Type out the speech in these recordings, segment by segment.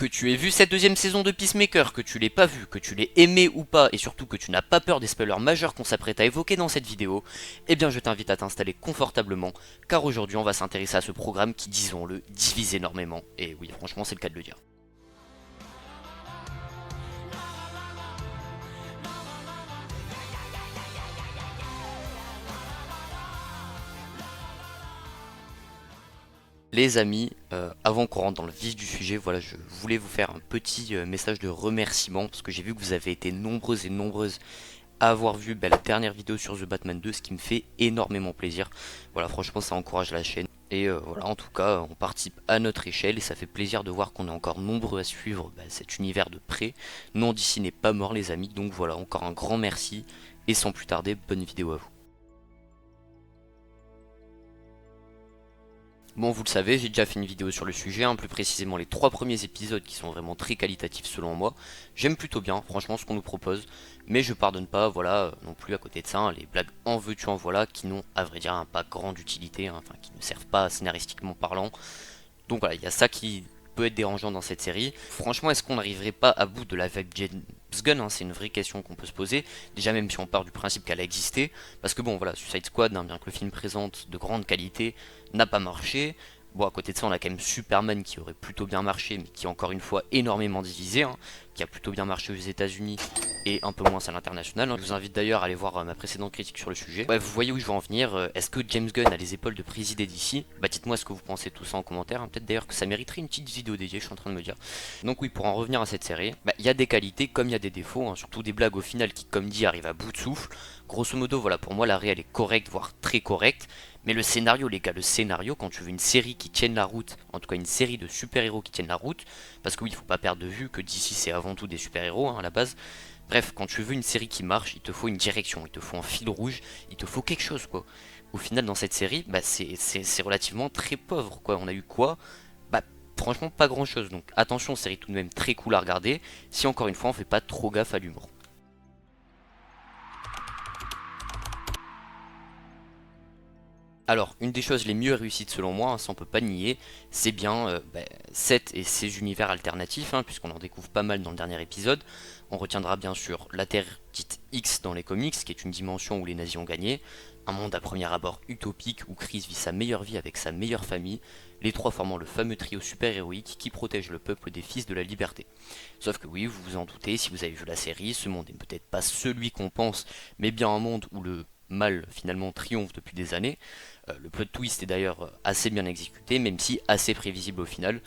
Que tu aies vu cette deuxième saison de Peacemaker, que tu l'aies pas vu, que tu l'aies aimé ou pas, et surtout que tu n'as pas peur des spoilers majeurs qu'on s'apprête à évoquer dans cette vidéo, eh bien je t'invite à t'installer confortablement, car aujourd'hui on va s'intéresser à ce programme qui, disons-le, divise énormément, et oui franchement c'est le cas de le dire. Les amis, avant qu'on rentre dans le vif du sujet, voilà, je voulais vous faire un petit message de remerciement parce que j'ai vu que vous avez été nombreuses et nombreuses à avoir vu la dernière vidéo sur The Batman 2, ce qui me fait énormément plaisir. Voilà, franchement, ça encourage la chaîne. Et voilà, en tout cas, on participe à notre échelle et ça fait plaisir de voir qu'on est encore nombreux à suivre cet univers de près. Non, d'ici n'est pas mort, les amis. Donc voilà, encore un grand merci. Et sans plus tarder, bonne vidéo à vous. Bon, vous le savez, j'ai déjà fait une vidéo sur le sujet, plus précisément les 3 premiers épisodes qui sont vraiment très qualitatifs selon moi. J'aime plutôt bien, franchement, ce qu'on nous propose, mais je pardonne pas, voilà, non plus à côté de ça, les blagues en veux-tu en voilà, qui n'ont, à vrai dire, pas grande utilité, enfin, qui ne servent pas scénaristiquement parlant. Donc voilà, il y a ça qui peut être dérangeant dans cette série. Franchement, est-ce qu'on n'arriverait pas à bout de la vibe James Gunn, c'est une vraie question qu'on peut se poser. Déjà, même si on part du principe qu'elle a existé, parce que bon, voilà, Suicide Squad, bien que le film présente de grande qualité, n'a pas marché. Bon, à côté de ça, on a quand même Superman qui aurait plutôt bien marché, mais qui est encore une fois énormément divisé, qui a plutôt bien marché aux États-Unis et un peu moins à l'international. Je vous invite d'ailleurs à aller voir ma précédente critique sur le sujet. Ouais, vous voyez où je veux en venir. Est-ce que James Gunn a les épaules de présider d'ici? Dites-moi ce que vous pensez tout ça en commentaire. Peut-être d'ailleurs que ça mériterait une petite vidéo dédiée, je suis en train de me dire. Donc oui, pour en revenir à cette série, il y a des qualités comme il y a des défauts, surtout des blagues au final qui, comme dit, arrivent à bout de souffle. Grosso modo, voilà, pour moi, la réelle est correcte, voire très correcte. Mais le scénario, les gars, le scénario, quand tu veux une série qui tienne la route, en tout cas une série de super-héros qui tiennent la route, parce que oui, il faut pas perdre de vue que d'ici c'est avant tout des super-héros à la base. Bref, quand tu veux une série qui marche, il te faut une direction, il te faut un fil rouge, il te faut quelque chose quoi. Au final, dans cette série, c'est relativement très pauvre quoi. On a eu quoi? Bah, franchement, pas grand chose. Donc attention, série tout de même très cool à regarder, si encore une fois on fait pas trop gaffe à l'humour. Alors, une des choses les mieux réussites selon moi, ça on peut pas nier, c'est bien Seth et ses univers alternatifs, puisqu'on en découvre pas mal dans le dernier épisode. On retiendra bien sûr la Terre dite X dans les comics, qui est une dimension où les nazis ont gagné, un monde à premier abord utopique où Chris vit sa meilleure vie avec sa meilleure famille, les trois formant le fameux trio super-héroïque qui protège le peuple des fils de la liberté. Sauf que oui, vous vous en doutez, si vous avez vu la série, ce monde n'est peut-être pas celui qu'on pense, mais bien un monde où le mal finalement triomphe depuis des années. Le plot twist est d'ailleurs assez bien exécuté, même si assez prévisible au final.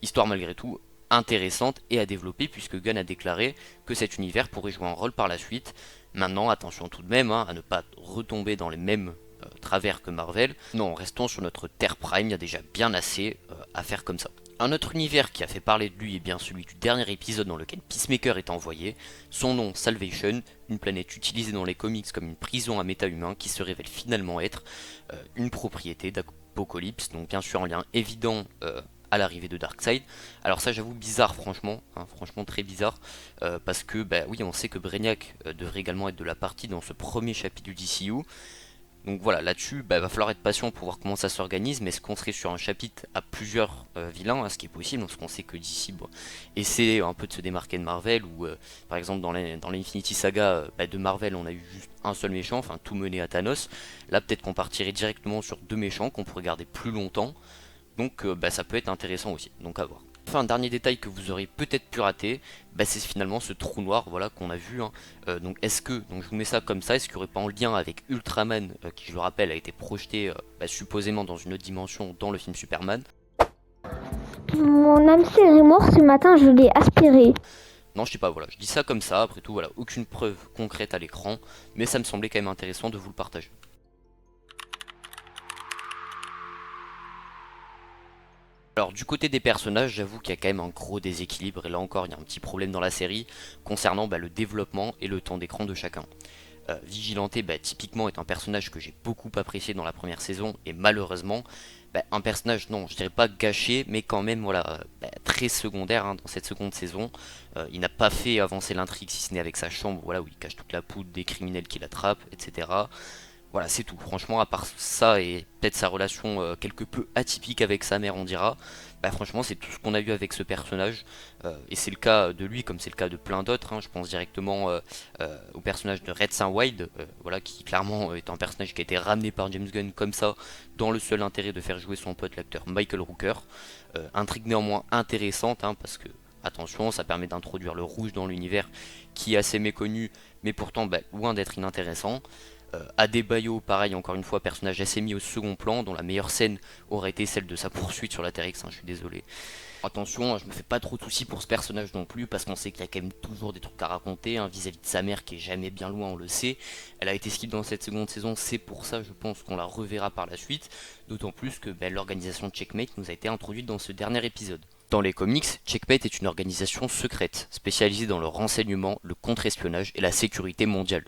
Histoire malgré tout intéressante et à développer puisque Gunn a déclaré que cet univers pourrait jouer un rôle par la suite. Maintenant, attention tout de même à ne pas retomber dans les mêmes travers que Marvel. Non, restons sur notre Terre Prime, il y a déjà bien assez à faire comme ça. Un autre univers qui a fait parler de lui est bien celui du dernier épisode dans lequel Peacemaker est envoyé. Son nom, Salvation, une planète utilisée dans les comics comme une prison à méta-humains qui se révèle finalement être une propriété d'Apocalypse, donc bien sûr en lien évident à l'arrivée de Darkseid. Alors ça j'avoue bizarre franchement, franchement très bizarre, parce que oui on sait que Brainiac devrait également être de la partie dans ce premier chapitre du DCU. Donc voilà, là-dessus, va falloir être patient pour voir comment ça s'organise, mais est-ce qu'on serait sur un chapitre à plusieurs vilains, ce qui est possible, parce qu'on sait que DC essaie un peu de se démarquer de Marvel, ou par exemple dans l'Infinity Saga de Marvel, on a eu juste un seul méchant, enfin tout mené à Thanos. Là, peut-être qu'on partirait directement sur deux méchants qu'on pourrait garder plus longtemps, donc ça peut être intéressant aussi, donc à voir. Enfin, un dernier détail que vous aurez peut-être pu rater, c'est finalement ce trou noir voilà, qu'on a vu. Donc est-ce que, donc je vous mets ça comme ça, est-ce qu'il n'y aurait pas en lien avec Ultraman, qui je le rappelle a été projeté supposément dans une autre dimension dans le film Superman. Mon hamster est mort ce matin, je l'ai aspiré. Non, je sais pas, voilà, je dis ça comme ça, après tout, voilà, aucune preuve concrète à l'écran, mais ça me semblait quand même intéressant de vous le partager. Alors du côté des personnages, j'avoue qu'il y a quand même un gros déséquilibre, et là encore il y a un petit problème dans la série concernant le développement et le temps d'écran de chacun. Vigilante, typiquement est un personnage que j'ai beaucoup apprécié dans la première saison, et malheureusement, un personnage, non, je dirais pas gâché, mais quand même, voilà, très secondaire dans cette seconde saison. Il n'a pas fait avancer l'intrigue, si ce n'est avec sa chambre, voilà, où il cache toute la poudre des criminels qu'il attrape, etc. Voilà, c'est tout. Franchement, à part ça et peut-être sa relation quelque peu atypique avec sa mère, on dira. Bah franchement c'est tout ce qu'on a eu avec ce personnage, et c'est le cas de lui comme c'est le cas de plein d'autres, hein. Je pense directement au personnage de Red Wild, voilà, qui clairement est un personnage qui a été ramené par James Gunn comme ça, dans le seul intérêt de faire jouer son pote l'acteur Michael Rooker. Intrigue néanmoins intéressante, hein, parce que attention, ça permet d'introduire le rouge dans l'univers qui est assez méconnu, mais pourtant bah, loin d'être inintéressant. Adebayo, pareil, encore une fois, personnage assez mis au second plan, dont la meilleure scène aurait été celle de sa poursuite sur la Terre X, hein, je suis désolé. Attention, je me fais pas trop de soucis pour ce personnage non plus, parce qu'on sait qu'il y a quand même toujours des trucs à raconter, hein, vis-à-vis de sa mère qui est jamais bien loin, on le sait. Elle a été skip dans cette seconde saison, c'est pour ça je pense qu'on la reverra par la suite, d'autant plus que bah, l'organisation Checkmate nous a été introduite dans ce dernier épisode. Dans les comics, Checkmate est une organisation secrète, spécialisée dans le renseignement, le contre-espionnage et la sécurité mondiale.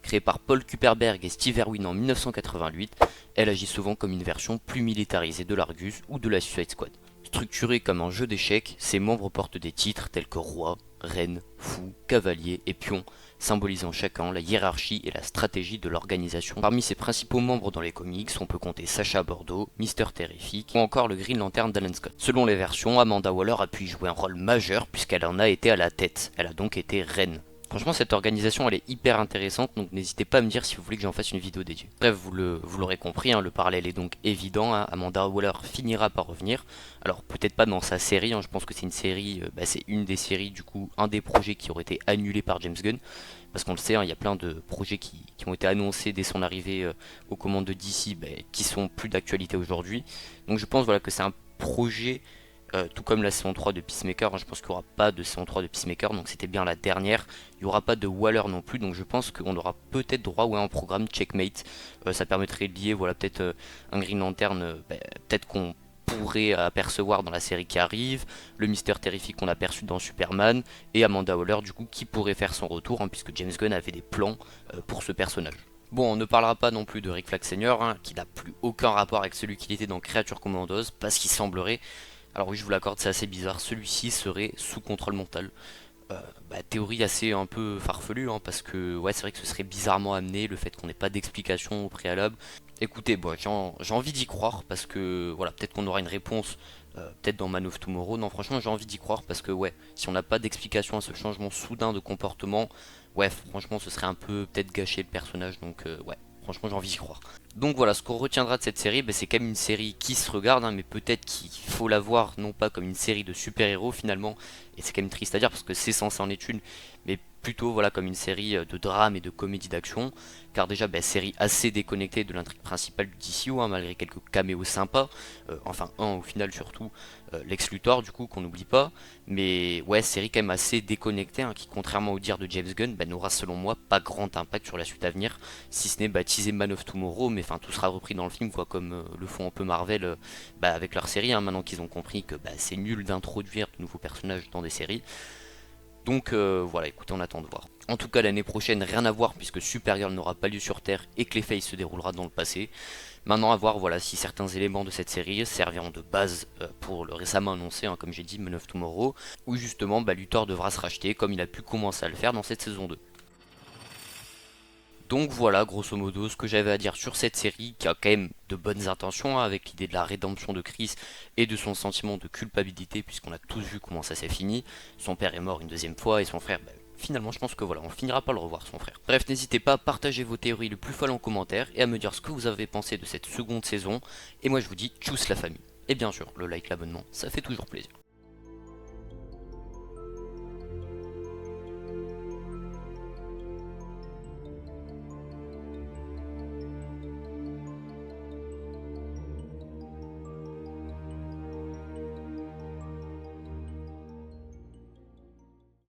Créée par Paul Kuperberg et Steve Irwin en 1988, elle agit souvent comme une version plus militarisée de l'Argus ou de la Suicide Squad. Structurée comme un jeu d'échecs, ses membres portent des titres tels que roi, reine, fou, cavalier et pion, symbolisant chacun la hiérarchie et la stratégie de l'organisation. Parmi ses principaux membres dans les comics, on peut compter Sacha Bordeaux, Mister Terrific ou encore le Green Lantern d'Alan Scott. Selon les versions, Amanda Waller a pu y jouer un rôle majeur puisqu'elle en a été à la tête, elle a donc été reine. Franchement cette organisation elle est hyper intéressante, donc n'hésitez pas à me dire si vous voulez que j'en fasse une vidéo dédiée. Bref, vous l'aurez compris, hein, le parallèle est donc évident, hein, Amanda Waller finira par revenir. Alors peut-être pas dans sa série, hein, je pense que c'est une série, c'est une des séries du coup, un des projets qui aurait été annulé par James Gunn. Parce qu'on le sait, hein, il y a plein de projets qui ont été annoncés dès son arrivée aux commandes de DC, qui sont plus d'actualité aujourd'hui. Donc je pense voilà, que c'est un projet, tout comme la saison 3 de Peacemaker, hein, je pense qu'il n'y aura pas de saison 3 de Peacemaker, donc c'était bien la dernière. Il n'y aura pas de Waller non plus, donc je pense qu'on aura peut-être droit à un programme Checkmate. Ça permettrait de lier voilà, peut-être un Green Lantern, peut-être qu'on pourrait apercevoir dans la série qui arrive, le mystère terrifique qu'on a perçu dans Superman, et Amanda Waller du coup qui pourrait faire son retour, hein, puisque James Gunn avait des plans pour ce personnage. Bon, on ne parlera pas non plus de Rick Flag Senior, hein, qui n'a plus aucun rapport avec celui qu'il était dans Creature Commandos, parce qu'il semblerait, alors oui je vous l'accorde c'est assez bizarre, celui-ci serait sous contrôle mental. Théorie assez un peu farfelue, hein, parce que ouais c'est vrai que ce serait bizarrement amené le fait qu'on n'ait pas d'explication au préalable. Écoutez, bon, j'ai envie d'y croire parce que voilà, peut-être qu'on aura une réponse, peut-être dans Man of Tomorrow. Non, franchement, j'ai envie d'y croire parce que ouais, si on n'a pas d'explication à ce changement soudain de comportement, ouais, franchement, ce serait un peu peut-être gâcher le personnage. Donc ouais, franchement, j'ai envie d'y croire. Donc voilà, ce qu'on retiendra de cette série, c'est quand même une série qui se regarde, hein, mais peut-être qu'il faut la voir non pas comme une série de super-héros finalement, et c'est quand même triste à dire parce que c'est censé en être une, mais plutôt voilà comme une série de drame et de comédie d'action, car déjà série assez déconnectée de l'intrigue principale du DCU, hein, malgré quelques caméos sympas, enfin un au final surtout, Lex Luthor du coup qu'on n'oublie pas, mais ouais série quand même assez déconnectée, hein, qui contrairement au dire de James Gunn n'aura selon moi pas grand impact sur la suite à venir, si ce n'est baptisé Man of Tomorrow, mais enfin tout sera repris dans le film quoi, comme le font un peu Marvel avec leur série, hein, maintenant qu'ils ont compris que c'est nul d'introduire de nouveaux personnages dans des séries. Donc voilà, écoutez, on attend de voir. En tout cas, l'année prochaine, rien à voir puisque Supergirl n'aura pas lieu sur Terre et que les faits se déroulera dans le passé. Maintenant, à voir voilà, si certains éléments de cette série serviront de base pour le récemment annoncé, hein, comme j'ai dit, Man of Tomorrow, où justement Luthor devra se racheter comme il a pu commencer à le faire dans cette saison 2. Donc voilà, grosso modo, ce que j'avais à dire sur cette série, qui a quand même de bonnes intentions, hein, avec l'idée de la rédemption de Chris et de son sentiment de culpabilité, puisqu'on a tous vu comment ça s'est fini. Son père est mort une deuxième fois et son frère, finalement je pense que voilà, on finira par le revoir son frère. Bref, n'hésitez pas à partager vos théories le plus folles en commentaire et à me dire ce que vous avez pensé de cette seconde saison. Et moi je vous dis tchuss la famille. Et bien sûr, le like, l'abonnement, ça fait toujours plaisir.